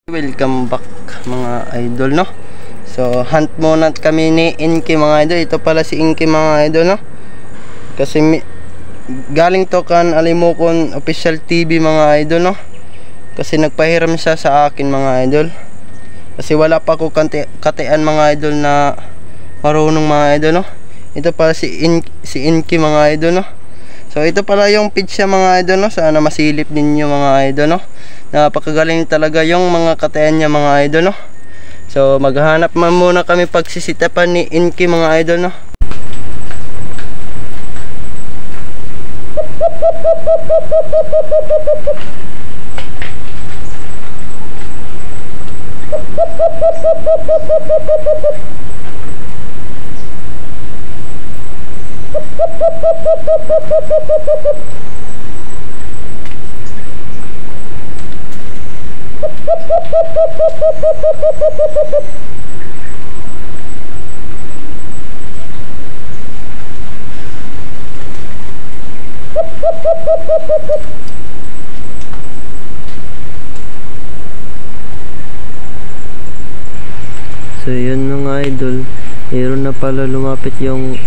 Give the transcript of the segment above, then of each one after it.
Welcome back mga idol, no? So hunt muna kami ni Inky mga idol. Ito pala si Inky mga idol, no? Kasi galing to kan Alimokon Official TV mga idol, no? Kasi nagpahiram siya sa akin mga idol. Kasi wala pa ako katian mga idol na marunong mga idol, no? Ito pala si Inky mga idol, no? So ito pala yung pizza mga idol, no? Sana masilip ninyo mga idol, no? Napakagaling talaga yung mga katayan niya mga idol, no? So maghanap muna kami pagsisitapan ni Inky mga idol, no? So yun mga idol, mayroon na pala lumapit yung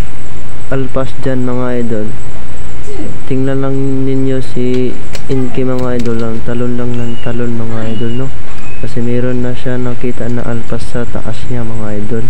alpas dyan mga idol. Tingnan lang ninyo si Inky mga idol, lang talon lang ng talon mga idol, no? Kasi mayroon na siya nakita na alpas sa taas niya mga idol.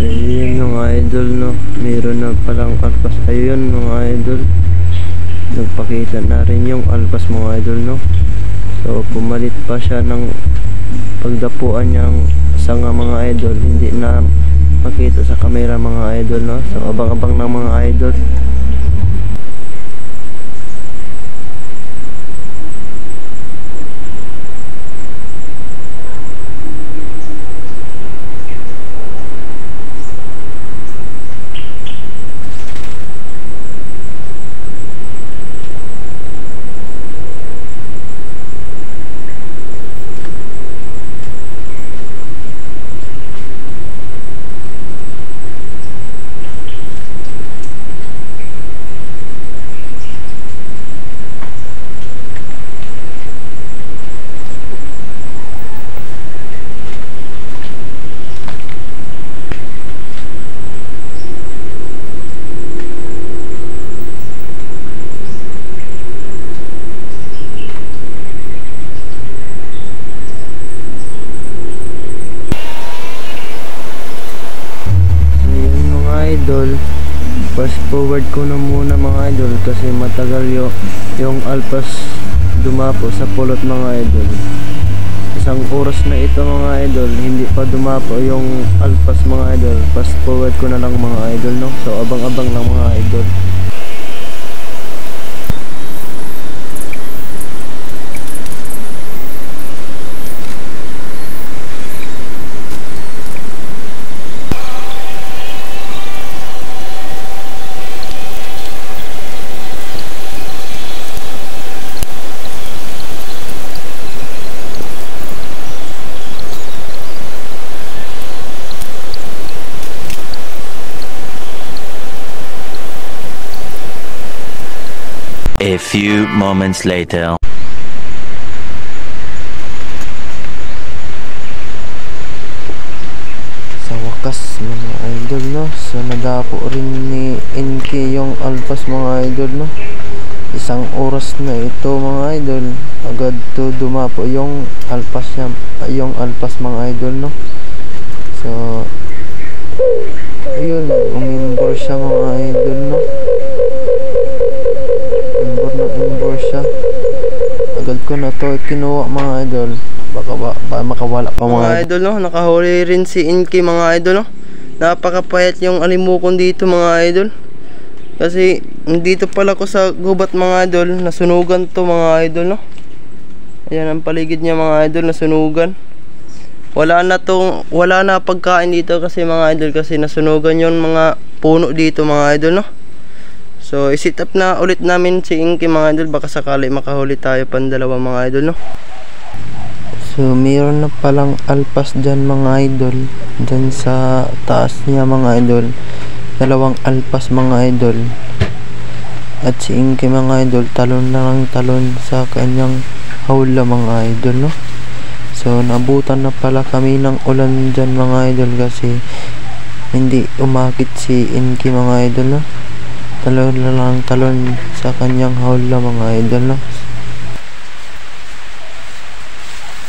Ayun mga idol, no, mayroon na palang alpas. Ayun mga idol, nagpakita na rin yung alpas mga idol, no. So pumalit pa siya ng pagdapuan niyang sanga mga idol, hindi na makita sa camera mga idol, no. So abang-abang ng mga idol. Idol, fast forward ko na muna mga idol kasi matagal yung alpas dumapo sa pulot mga idol. Isang oras na ito mga idol, hindi pa dumapo yung alpas mga idol. Fast forward ko na lang mga idol, no. So abang-abang lang mga idol. A few moments later. Sa wakas mga idol, no. So nadapo rin ni Inky yung alpas mga idol, no. Isang oras na ito mga idol, agad to dumapo yung alpas niya, yung alpas mga idol, no. So ayun, umimbor siya mga idol, no. Imbor siya. Agad ko na to kinuha mga idol. Baka makawala pa mga idol, no. Nakahuli rin si Inky mga idol, no. Napakapayat yung alimokon dito mga idol. Kasi dito pala ko sa gubat mga idol, nasunugan to mga idol, no. Yan ang paligid niya mga idol, nasunugan. Wala na pagkain dito kasi mga idol, kasi nasunugan yung mga puno dito mga idol, no. So i-sit up na ulit namin si Inky mga idol, baka sakali makahuli tayo pandalawa mga idol, no. So mayroon na palang alpas dyan mga idol, dyan sa taas niya mga idol. Dalawang alpas mga idol. At si Inky mga idol, talon na lang talon sa kanyang hawla mga idol, no. So nabutan na pala kami ng ulan dyan mga idol, kasi hindi umakit si Inky mga idol, no. Talon na lang talon sa kanyang hawla mga idol, no.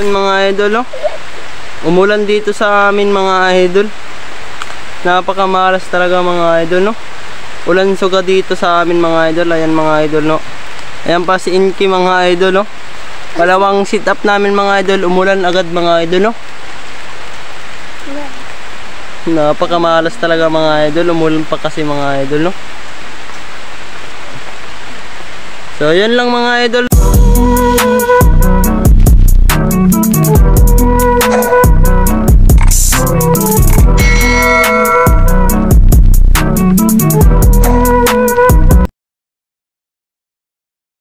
Mga idol, no, umulan dito sa amin mga idol. Napakamalas talaga mga idol, no. Ulan suga dito sa amin mga idol. Ayan mga idol, no. Ayan pa si Inky mga idol, no. Kalawang sit up namin mga idol, umulan agad mga idol, no. Napakamalas talaga mga idol, umulan pa kasi mga idol, no. So yun lang mga idol.